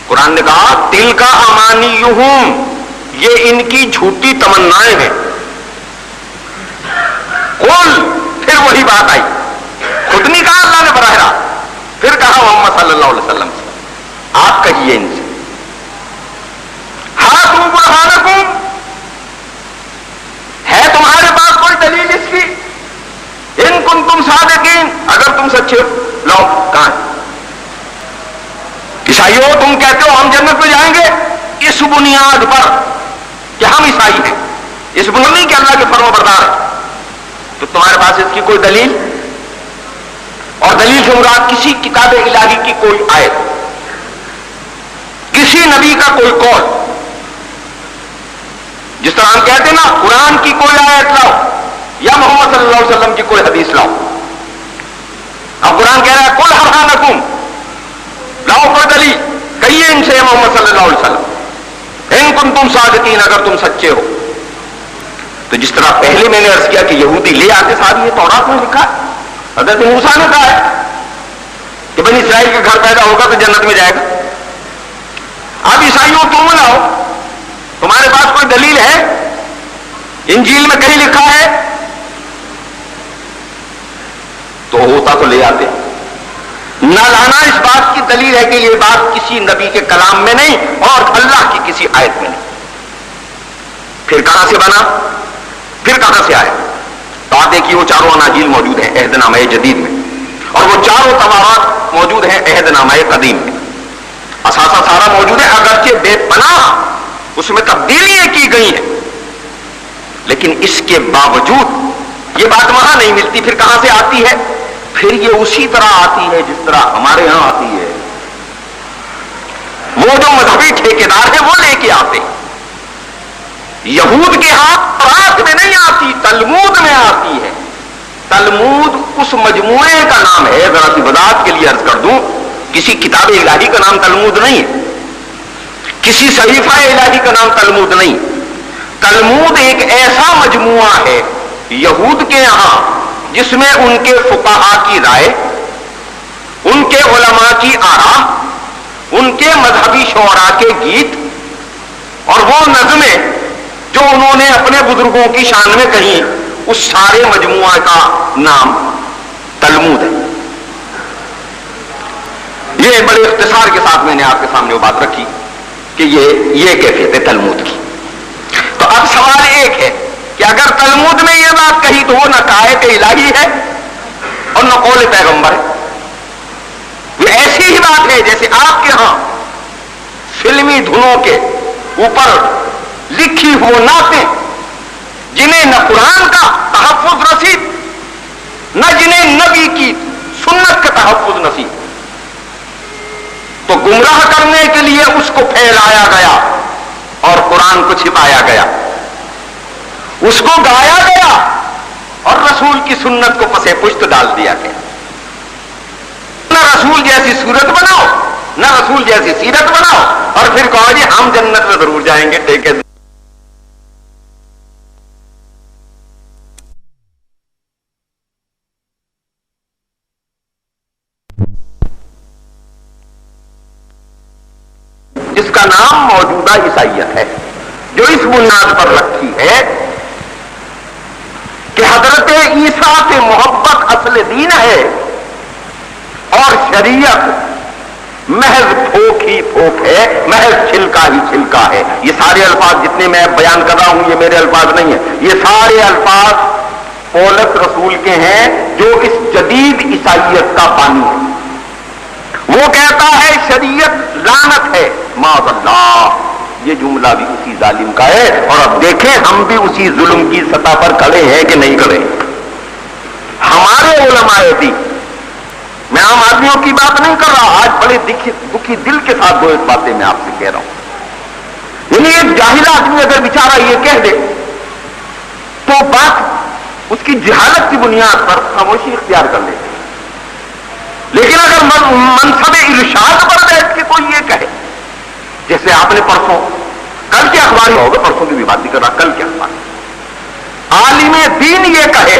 Speaker 1: قرآن نے کہا تلک امانیہم, یہ ان کی جھوٹی تمنائیں ہیں. قل, پھر وہی بات آئی, خود نہیں کہا اللہ نے براہ راست, پھر کہا محمد صلی اللہ علیہ وسلم سے, آپ کہیے ان سے ہاتھوں برہانکم, ہے تمہارے پاس کوئی دلیل اس کی؟ ان کنتم صادقین, اگر تم سچے ہو لاؤ. کہاں عیسائیوں تم کہتے ہو ہم جنت میں جائیں گے اس بنیاد پر کہ ہم عیسائی ہیں, اس بول نہیں کہ اللہ کے فرما بردار ہے، تو تمہارے پاس اس کی کوئی دلیل؟ اور دلیل سے مراد کسی کتاب الہی کی کوئی آیت، کسی نبی کا کوئی قول، جس طرح ہم کہتے ہیں نا قرآن کی کوئی آیت لاؤ یا محمد صلی اللہ علیہ وسلم کی کوئی حدیث لاؤ. اب قرآن کہہ رہا ہے قل برہانکم، لاؤ کوئی دلیل، کہیے ان سے محمد صلی اللہ علیہ وسلم ان کنتم صادقین، اگر تم سچے ہو. تو جس طرح پہلے میں نے عرض کیا کہ یہودی لے آتے صاحب یہ تورات میں لکھا ہے، حضرت موسیٰ نے کہا ہے کہ بنی اسرائیل کا گھر پیدا ہوگا تو جنت میں جائے گا. اب عیسائیوں تم لاؤ، تمہارے پاس کوئی دلیل ہے؟ انجیل میں کہیں لکھا ہے؟ تو ہوتا تو لے آتے. نہ لانا اس بات کی دلیل ہے کہ یہ بات کسی نبی کے کلام میں نہیں اور اللہ کی کسی آیت میں نہیں. پھر کہاں سے بنا؟ پھر کہاں سے آیا؟ تو آپ دیکھیے وہ چاروں اناجیل موجود ہیں عہد نامہ جدید میں، اور وہ چاروں تورات موجود ہیں عہد نامہ قدیم میں. اثاثہ سارا موجود ہے، اگرچہ بے پناہ اس میں تبدیلیاں کی گئی ہیں، لیکن اس کے باوجود یہ بات وہاں نہیں ملتی. پھر کہاں سے آتی ہے؟ پھر یہ اسی طرح آتی ہے جس طرح ہمارے ہاں آتی ہے. وہ جو مذہبی ٹھیکیدار ہیں وہ لے کے آتے. یہود کے ہاں تورات میں نہیں آتی، تلمود میں آتی ہے. تلمود اس مجموعے کا نام ہے، ذرا سی وضاحت کے لیے عرض کر دوں، کسی کتاب الہی کا نام تلمود نہیں ہے، کسی صحیفہ الہی کا نام تلمود نہیں. تلمود ایک ایسا مجموعہ ہے یہود کے یہاں جس میں ان کے فقہا کی رائے، ان کے علماء کی آراء، ان کے مذہبی شعراء کے گیت اور وہ نظمیں جو انہوں نے اپنے بزرگوں کی شان میں کہیں، اس سارے مجموعہ کا نام تلمود ہے. یہ بڑے اختصار کے ساتھ میں نے آپ کے سامنے وہ بات رکھی کہ یہ کیفیت ہے تلمود کی. تو اب سوال ایک ہے کہ اگر تلمود میں یہ بات کہی تو وہ نہ آیت الہی ہے اور نہ قول پیغمبر ہے. یہ ایسی ہی بات ہے جیسے آپ کے ہاں فلمی دھنوں کے اوپر لکھی ہو نعتیں جنہیں نہ قرآن کا تحفظ نصیب نہ جنہیں نبی کی سنت کا تحفظ نصیب، تو گمراہ کرنے کے لیے اس کو پھیلایا گیا اور قرآن کو چھپایا گیا، اس کو گایا گیا اور رسول کی سنت کو پسے پشت ڈال دیا گیا. نہ رسول جیسی صورت بناؤ نہ رسول جیسی سیرت بناؤ اور پھر کہو جی ہم جنت میں ضرور جائیں گے. ٹھیک ہے، جس کا نام موجودہ عیسائیت ہے، جو اس بنیاد پر رکھی ہے کہ حضرت عیسیٰ سے محبت اصل دین ہے اور شریعت محض پھوک ہی پھوک ہے، محض چھلکا ہی چھلکا ہے. یہ سارے الفاظ جتنے میں بیان کر رہا ہوں یہ میرے الفاظ نہیں ہیں، یہ سارے الفاظ پولس رسول کے ہیں جو اس جدید عیسائیت کا بانی ہے. وہ کہتا ہے شریعت لعنت ہے، معاذ اللہ. یہ جملہ بھی اسی ظالم کا ہے، اور اب دیکھیں ہم بھی اسی ظلم کی سطح پر کھڑے ہیں کہ نہیں کھڑے. ہمارے علماء دین، میں عام آدمیوں کی بات نہیں کر رہا، آج بڑے دکھی دل کے ساتھ دو ایک باتیں میں آپ سے کہہ رہا ہوں. یعنی ایک جاہل آدمی اگر بیچارہ یہ کہہ دے تو بات اس کی جہالت کی بنیاد پر خاموشی اختیار کر لے. لیکن اگر منصب ارشاد پر بیٹھ کے کوئی یہ کہے، جیسے آپ نے پرسوں کل کے اخبار میں ہوگا، پرسوں کی بھی بات نہیں کر رہا، کل کے اخبار عالم دین یہ کہے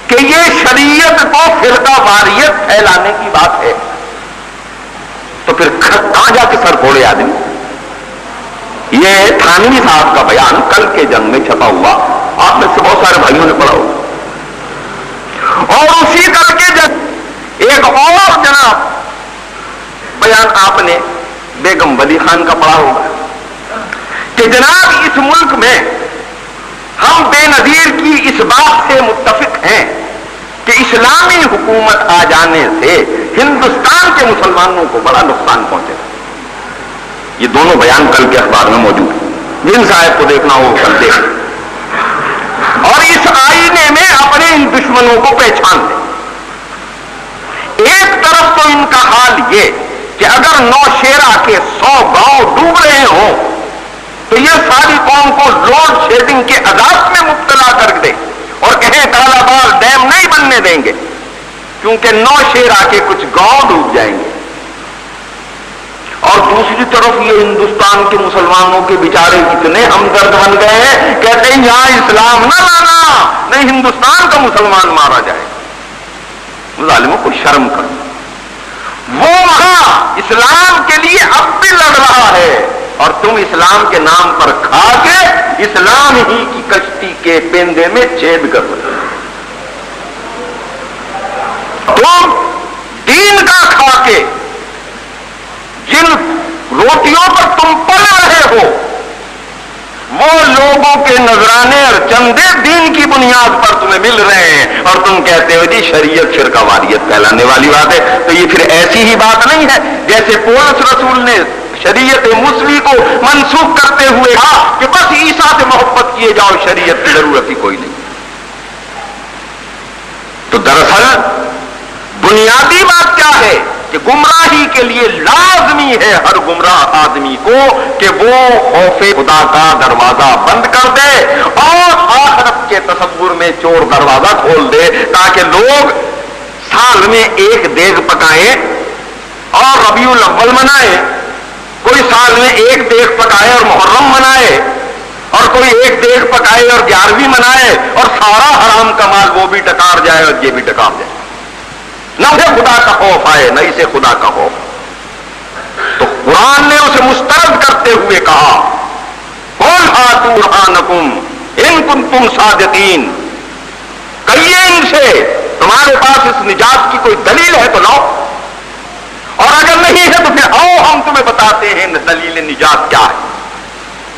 Speaker 1: کہ یہ شریعت کو فرقہ واریت پھیلانے کی بات ہے، تو پھر کہاں جا کے سر پھوڑے آدمی. یہ تھانوی صاحب کا بیان کل کے جنگ میں چھپا ہوا، آپ میں سے بہت سارے بھائیوں نے پڑھا ہوگا. اور اسی کل کے جنگ ایک اور جناب بیان آپ نے بیگم ولی خان کا پڑھا ہوگا کہ جناب اس ملک میں ہم بے نظیر کی اس بات سے متفق ہیں کہ اسلامی حکومت آ جانے سے ہندوستان کے مسلمانوں کو بڑا نقصان پہنچے. یہ دونوں بیان کل کے اخبار میں موجود ہیں، جن صاحب کو دیکھنا ہو کل دیکھ. میں اپنے ان دشمنوں کو پہچان لیں۔ ایک طرف تو ان کا حال یہ کہ اگر نوشیرہ کے 100 گاؤں ڈوب رہے ہوں تو یہ ساری قوم کو لوڈ شیڈنگ کے عذاب میں مبتلا کر دے اور کہیں کالا بال ڈیم نہیں بننے دیں گے، کیونکہ نوشیرہ کے کچھ گاؤں ڈوب جائیں گے۔ اور دوسری طرف یہ ہندوستان کے مسلمانوں کے بیچارے اتنے ہمدرد بن گئے ہیں، کہتے ہیں یہاں اسلام نہ لانا، نہیں ہندوستان کا مسلمان مارا جائے۔ ظالموں کو شرم کرو، وہ وہاں اسلام کے لیے اب بھی لڑ رہا ہے اور تم اسلام کے نام پر کھا کے اسلام ہی کی کشتی کے پیندے میں چھید کر رہے ہو۔ تم دین کا کھا کے جن روٹیوں پر تم پل رہے ہو وہ لوگوں کے نذرانے اور چندے دین کی بنیاد پر تمہیں مل رہے ہیں اور تم کہتے ہو جی شریعت شرکا واریت پھیلانے والی بات ہے۔ تو یہ پھر ایسی ہی بات نہیں ہے جیسے پولس رسول نے شریعت موسوی کو منسوخ کرتے ہوئے کہا کہ بس عیسیٰ سے محبت کیے جاؤ، شریعت کی ضرورت ہی کوئی نہیں۔ تو دراصل بنیادی بات کیا ہے کہ گمراہی کے لیے لازمی ہے ہر گمراہ آدمی کو کہ وہ خوف خدا کا دروازہ بند کر دے اور آخرت کے تصور میں چور دروازہ کھول دے، تاکہ لوگ سال میں ایک دیگ پکائیں اور ربیع الاول منائے، کوئی سال میں ایک دیگ پکائے اور محرم منائے، اور کوئی ایک دیگ پکائے اور 11ویں منائے، اور سارا حرام کا مال وہ بھی ٹکار جائے اور یہ بھی ٹکار جائے، نہ اسے خدا کا خوف آئے نہ اسے خدا کا خوف۔ تو قرآن نے اسے مسترد کرتے ہوئے کہا قُلْ هَاتُوا بُرْهَانَكُمْ إِن كُنتُمْ صَادِقِينَ، کہیے ان سے تمہارے پاس اس نجات کی کوئی دلیل ہے تو لاؤ، اور اگر نہیں ہے تو پھر آؤ ہم تمہیں بتاتے ہیں دلیل نجات کیا ہے۔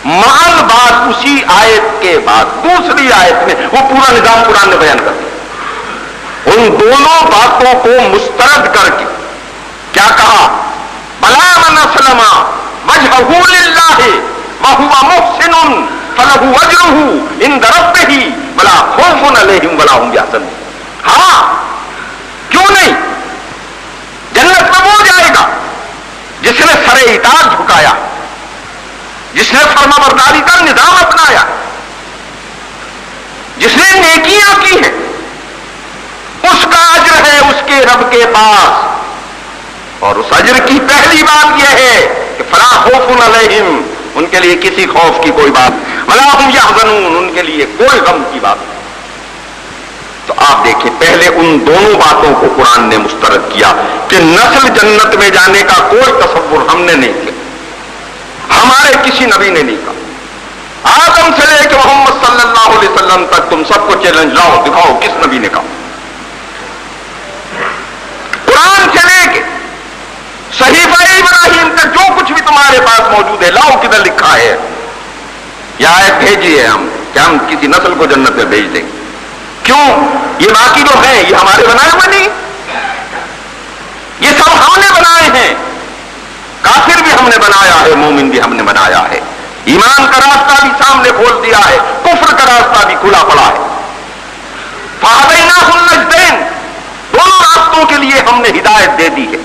Speaker 1: محض بات اسی آیت کے بعد دوسری آیت میں وہ پورا نظام قرآن نے بیان کر دیا۔ ان دونوں باتوں کو مسترد کر کے کیا کہا؟ بلا من اسلم وجهه للہ وهو محسن فله اجرہ عند ربہ ولا خوف علیہم ولا هم یحزنون۔ ہاں کیوں نہیں، جنت میں وہ جائے گا جس نے سر اطاعت جھکایا، جس نے فرما برداری کا نظام اپنایا، جس نے نیکیاں کی ہیں، اس کا اجر ہے اس کے رب کے پاس۔ اور اس اجر کی پہلی بات یہ ہے کہ فلا خوف علیہم، ان کے لیے کسی خوف کی کوئی بات، ولا هم یحزنون، ان کے لیے کوئی غم کی بات۔ تو آپ دیکھیں پہلے ان دونوں باتوں کو قرآن نے مسترد کیا کہ نسل جنت میں جانے کا کوئی تصور ہم نے نہیں کیا، ہمارے کسی نبی نے نہیں کہا۔ آدم سے لے کے محمد صلی اللہ علیہ وسلم تک تم سب کو چیلنج لاؤ، دکھاؤ کس نبی نے کہا۔ قرآن سے لے کے صحیفہ ابراہیم تک جو کچھ بھی تمہارے پاس موجود ہے لاؤ، کدھر لکھا ہے؟ یہ آیت بھیجی ہے ہم کہ ہم کسی نسل کو جنت میں بھیج دیں گے۔ کیوں؟ یہ باقی جو ہیں یہ ہمارے بنائے ہوئے نہیں، یہ سب ہم نے بنائے ہیں۔ کافر بھی ہم نے بنایا ہے، مومن بھی ہم نے بنایا ہے، ایمان کا راستہ بھی سامنے کھول دیا ہے، کفر کا راستہ بھی کھلا پڑا ہے۔ فَهَدَيْنَاهُ النَّجْدَيْنِ، دونوں راستوں کے لیے ہم نے ہدایت دے دی ہے۔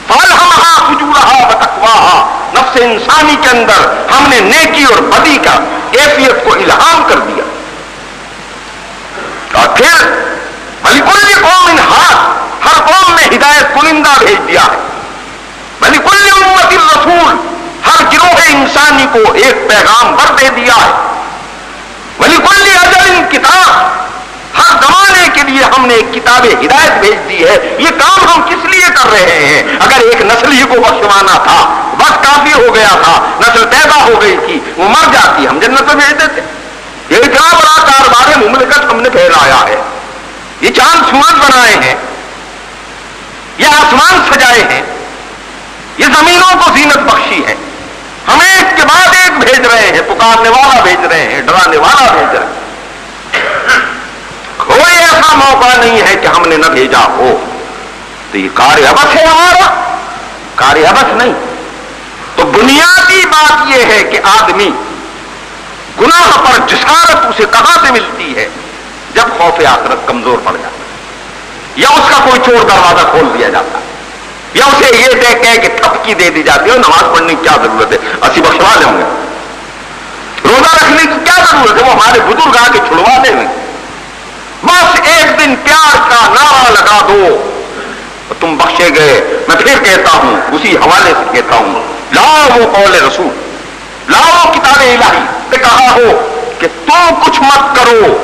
Speaker 1: فَأَلْهَمَهَا فُجُورَهَا وَتَقْوَاهَا، نفس انسانی کے اندر ہم نے نیکی اور بدی کا کیفیت کو الہام کر دیا۔ اور پھر وَلِكُلِّ قَوْمٍ هَادٍ، ہر قوم میں ہدایت کنندہ بھیج دیا ہے۔ وَلِكُلِّ أُمَّةٍ رَسُولٌ، ہر گروہ انسانی کو ایک پیغام بر دے دیا ہے۔ وَلِكُلِّ أَجَلٍ کتاب، ہر زمانے کے لیے ہم نے ایک کتاب ہدایت بھیج دی ہے۔ یہ کام ہم کس لیے کر رہے ہیں؟ اگر ایک نسل ہی کو بخشوانا تھا، بس کافی ہو گیا تھا، نسل پیدا ہو گئی تھی، وہ مر جاتی، ہم جنت میں بھیج دیتے۔ یہ اتنا بڑا کاروبار مملکت ہم نے پھیلایا ہے، یہ چاند سورج بنائے ہیں، یہ آسمان سجائے ہیں، یہ زمینوں کو زینت بخشی ہے، ہم ایک کے بعد ایک بھیج رہے ہیں، پکارنے والا بھیج رہے ہیں، ڈرانے والا بھیج رہے ہیں۔ کوئی ایسا موقع نہیں ہے کہ ہم نے نہ بھیجا ہو۔ تو یہ کار عبث ہے ہمارا، کار عبث نہیں۔ تو بنیادی بات یہ ہے کہ آدمی گناہ پر جسارت اسے کہاں سے ملتی ہے؟ جب خوف آخرت کمزور پڑ جاتا یا اس کا کوئی چور دروازہ کھول دیا جاتا یا اسے یہ کہہ کہ تھپکی دے دی جاتی ہے نماز پڑھنے کی کیا ضرورت ہے اسی بخشوا دیں گے, روزہ رکھنے کی کیا ضرورت ہے وہ ہمارے بزرگ آ کے چھڑوا دیں گے, بس ایک دن پیار کا نعرہ لگا دو تم بخشے گئے. میں پھر کہتا ہوں اسی حوالے سے کہتا ہوں, لاؤ وہ قول رسول, لاؤ کتاب الہی سے کہا ہو کہ تم کچھ مت کرو,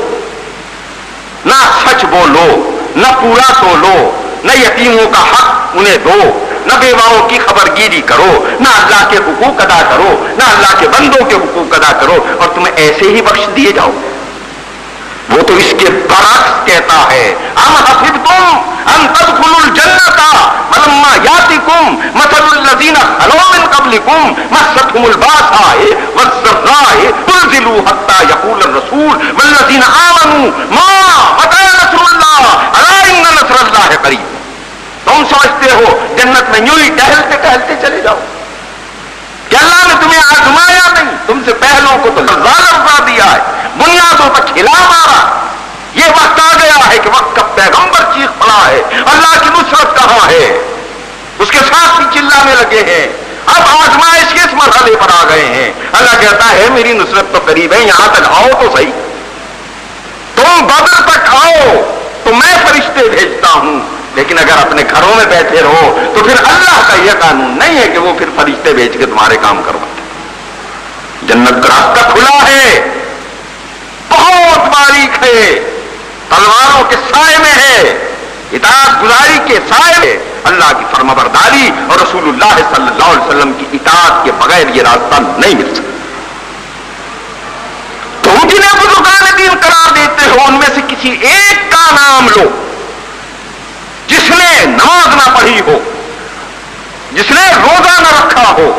Speaker 1: نہ سچ بولو, نہ پورا تولو, نہ یتیموں کا حق انہیں دو, نہ بیواؤں کی خبرگیری کرو, نہ اللہ کے حقوق ادا کرو, نہ اللہ کے بندوں کے حقوق ادا کرو, اور تمہیں ایسے ہی بخش دیے جاؤ. وہ تو اس کے برعکس کہتا ہے, ام حسبتم ان تدخلوا الجنۃ ولما یاتکم مثل الذین خلوا من قبلکم مستهم الباساء والضراء زلزلوا حتى يقول الرسول والذین آمنوا متى نصر اللہ الا ان نصر اللہ قریب. تم سمجھتے ہو جنت میں یوں ہی ٹہلتے ٹہلتے چلے جاؤ کہ اللہ نے تمہیں آزمایا نہیں, تم سے پہلوں کو تو ظالم کر دیا ہے, بنیادوں پر کھلا مارا. یہ وقت آ گیا ہے کہ وقت کا پیغمبر چیخ پڑا ہے, اللہ کی نصرت کہاں ہے, اس کے ساتھ ہی چلانے لگے ہیں. اب آزمائش کے اس مرحلے پر آ گئے ہیں. اللہ کہتا ہے میری نصرت تو قریب ہے, یہاں تک آؤ تو صحیح, تم بدر تک آؤ تو میں فرشتے بھیجتا ہوں. لیکن اگر اپنے گھروں میں بیٹھے رہو تو پھر اللہ کا یہ قانون نہیں ہے کہ وہ پھر فرشتے بھیج کے تمہارے کام کرواتے. جنت کا راستہ کھلا ہے, بہت باریک ہے, تلواروں کے سائے میں ہے, اطاعت گزاری کے سائے میں, اللہ کی فرمانبرداری اور رسول اللہ صلی اللہ علیہ وسلم کی اطاعت کے بغیر یہ راستہ نہیں مل سکتا. تم جنہیں بزرگان دین قرار دیتے ہو ان میں سے کسی ایک کا نام لو جس نے نماز نہ پڑھی ہو, جس نے روزہ نہ رکھا ہو,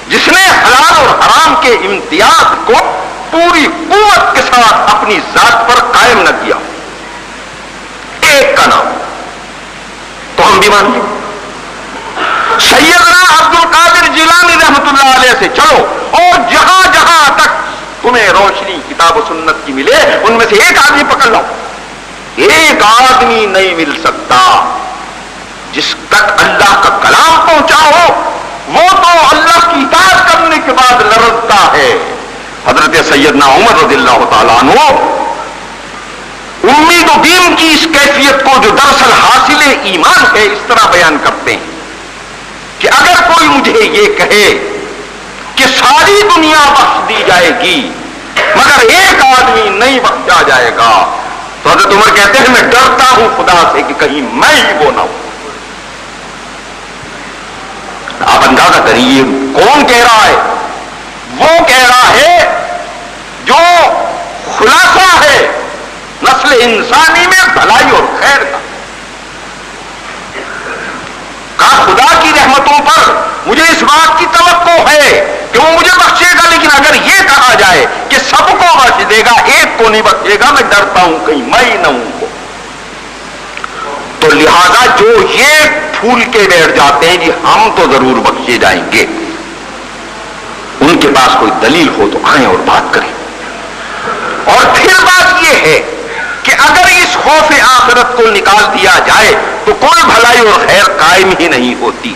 Speaker 1: جس نے حلال اور حرام کے امتیاز کو پوری قوت کے ساتھ اپنی ذات پر قائم نہ کیا. ایک کا نام تو ہم بھی مان لیں. سیدنا عبد القادر جیلانی رحمت اللہ علیہ سے چلو اور جہاں جہاں تک تمہیں روشنی کتاب و سنت کی ملے ان میں سے ایک آدمی پکڑ لو. ایک آدمی نہیں مل سکتا جس تک اللہ کا کلام پہنچا ہو, وہ تو اللہ کی اطاعت کرنے کے بعد لرزتا ہے. حضرت سیدنا عمر رضی اللہ تعالیٰ عنہ امید و دین کی اس کیفیت کو جو دراصل حاصل ایمان ہے اس طرح بیان کرتے ہیں کہ اگر کوئی مجھے یہ کہے کہ ساری دنیا بخش دی جائے گی مگر ایک آدمی نہیں بخشا جائے گا, تو حضرت عمر کہتے ہیں میں ڈرتا ہوں خدا سے کہ کہیں میں ہی وہ نہ ہوں. آپ اندازہ کریے کون کہہ رہا ہے, وہ کہہ رہا ہے جو خلاصہ ہے نسل انسانی میں بھلائی اور خیر کا. کہا خدا کی رحمتوں پر مجھے اس بات کی توقع ہے کہ وہ مجھے بخشے گا, لیکن اگر یہ کہا جائے کہ سب کو بخش دے گا ایک کو نہیں بخشے گا میں ڈرتا ہوں کہیں میں ہی نہ ہوں. تو لہذا جو یہ پھول کے بیٹھ جاتے ہیں جی ہم تو ضرور بخشے جائیں گے, ان کے پاس کوئی دلیل ہو تو آئیں اور بات کریں. اور پھر بات یہ ہے کہ اگر اس خوف آخرت کو نکال دیا جائے تو کوئی بھلائی اور خیر قائم ہی نہیں ہوتی.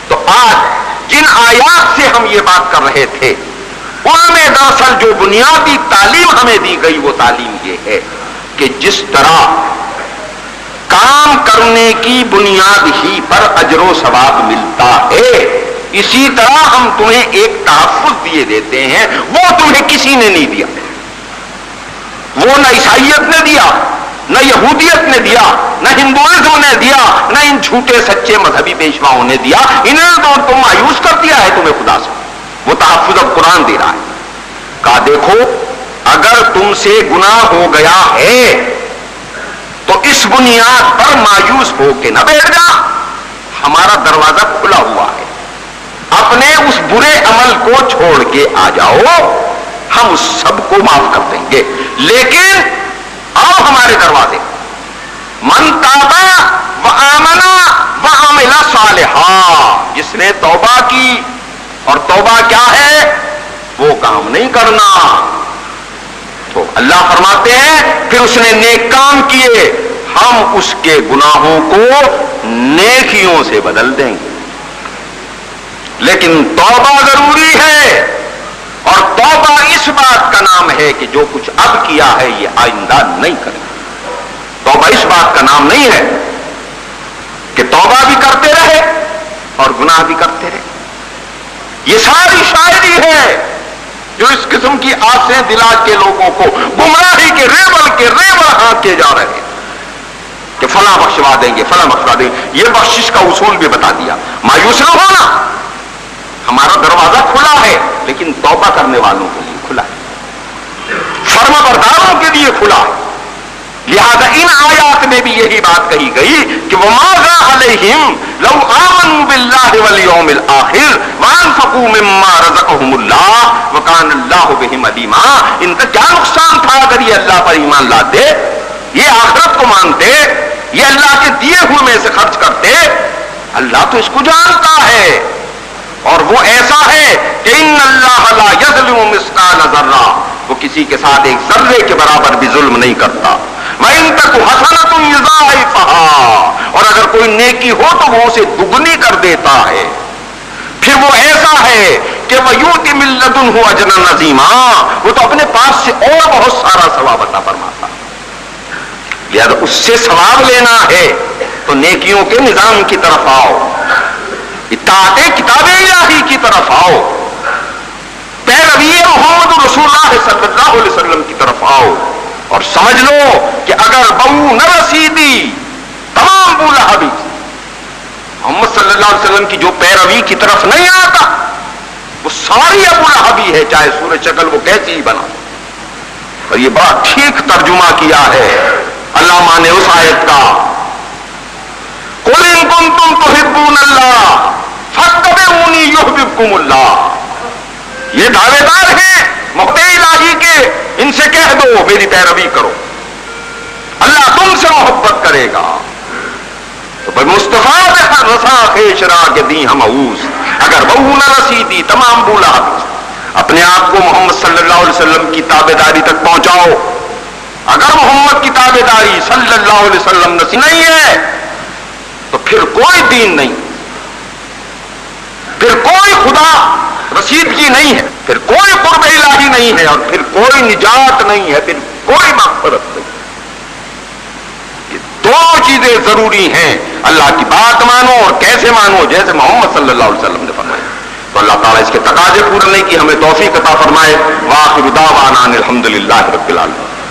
Speaker 1: تو آج جن آیات سے ہم یہ بات کر رہے تھے ان میں دراصل جو بنیادی تعلیم ہمیں دی گئی وہ تعلیم یہ ہے کہ جس طرح کام کرنے کی بنیاد ہی پر اجر و ثواب ملتا ہے اسی طرح ہم تمہیں ایک تحفظ دیے دیتے ہیں, وہ تمہیں کسی نے نہیں دیا. وہ نہ عیسائیت نے دیا, نہ یہودیت نے دیا, نہ ہندوازم نے دیا, نہ ان جھوٹے سچے مذہبی پیشواؤں نے دیا. انہیں تو مایوس کر دیا ہے تمہیں خدا سے. وہ تحفظ اب قرآن دے رہا ہے. کہا دیکھو اگر تم سے گناہ ہو گیا ہے تو اس بنیاد پر مایوس ہو کے نہ بیٹھ جا, ہمارا دروازہ کھلا ہوا ہے, اپنے اس برے عمل کو چھوڑ کے آ جاؤ, ہم اس سب کو معاف کر دیں گے. لیکن آؤ ہمارے دروازے, من تابا وآمنا وعمل صالحا, جس نے توبہ کی, اور توبہ کیا ہے, وہ کام نہیں کرنا, توبہ اللہ فرماتے ہیں پھر اس نے نیک کام کیے، ہم اس کے گناہوں کو نیکیوں سے بدل دیں گے۔ لیکن توبہ ضروری ہے، اور توبہ اس بات کا نام ہے کہ جو کچھ اب کیا ہے یہ آئندہ نہیں کرے۔ توبہ اس بات کا نام نہیں ہے کہ توبہ بھی کرتے رہے اور گناہ بھی کرتے رہے۔ یہ ساری شاعری ہے جو اس قسم کی آسیں دلا کے لوگوں کو گمراہی کے ریبل ہانکے جا رہے ہیں کہ فلاں بخشوا دیں گے، فلاں بخشوا دیں گے۔ یہ بخشش کا اصول بھی بتا دیا۔ مایوس نہ ہونا، ہمارا دروازہ کھلا ہے لیکن توبہ کرنے والوں کے لیے کھلا ہے، فرما برداروں کے لیے کھلا ہے۔ لہذا ان آیات میں بھی یہی بات کہی گئی کہ وَمَاذَا عَلَيْهِمْ لَوْ آمَنُوا بِاللَّهِ وَالْيَوْمِ الْآخِرِ وَأَنفَقُوا مِمَّا رَزَقَهُمُ اللَّهُ وَكَانَ اللَّهُ بِهِمْ عَلِيمًا۔ ان کا کیا نقصان تھا اگر یہ اللہ پر ایمان لاتے، یہ آخرت کو مانتے، یہ اللہ کے دیے ہوئے میں سے خرچ کرتے۔ اللہ تو اس کو جانتا ہے، اور وہ ایسا ہے کہ ان اللہ لا یظلم مثقال ذرہ، وہ کسی کے ساتھ ایک ذرے کے برابر بھی ظلم نہیں کرتا۔ وَإِن تَكُ حَسَنَةٌ يُضَاعِفْهَا، اور اگر کوئی نیکی ہو تو وہ اسے دگنی کر دیتا ہے۔ پھر وہ ایسا ہے کہ وَيُؤْتِ مِن لَّدُنْهُ أَجْرًا عَظِيمًا، وہ تو اپنے پاس سے اور بہت سارا ثواب عطا فرماتا۔ لہذا اس سے ثواب لینا ہے تو نیکیوں کے نظام کی طرف آؤ، اطاعت کتاب الہی کی طرف آؤ، پیروی محمد رسول اللہ صلی اللہ علیہ وسلم کی طرف آؤ، اور سمجھ لو کہ اگر بہو نہ رسیدی تمام ابو لہبی محمد صلی اللہ علیہ وسلم کی جو پیروی کی طرف نہیں آتا وہ ساری ابو لہبی ہے، چاہے سورج شکل وہ کیسی ہی بنا۔ اور یہ بڑا ٹھیک ترجمہ کیا ہے علامہ نے اس آیت کا، قُلْ إِن كُنتُمْ تُحِبُّونَ اللَّهَ فَاتَّبِعُونِي يُحْبِبْكُمُ اللَّهُ۔ یہ دعوے دار ہیں محب الہی کے، ان سے کہہ دو میری پیروی کرو، اللہ تم سے محبت کرے گا۔ تو بھائی مصطفیٰ رسا خیش را کے دی ہم اوس، اگر بہو نہ رسیدی تمام بولا اپنے آپ کو محمد صلی اللہ علیہ وسلم کی تابع داری تک پہنچاؤ۔ اگر محمد کی تابع داری صلی اللہ علیہ وسلم نہیں ہے تو پھر کوئی دین نہیں، پھر کوئی خدا رسیدگی نہیں ہے، پھر کوئی قرب الہی نہیں ہے، اور پھر کوئی نجات نہیں ہے، پھر کوئی مغفرت نہیں۔ یہ دو چیزیں ضروری ہیں، اللہ کی بات مانو اور کیسے مانو، جیسے محمد صلی اللہ علیہ وسلم نے فرمایا۔ تو اللہ تعالیٰ اس کے تقاضے پورے کی ہمیں توفیق عطا فرمائے۔ وآخر دعوانا ان الحمد للہ رب العالمین۔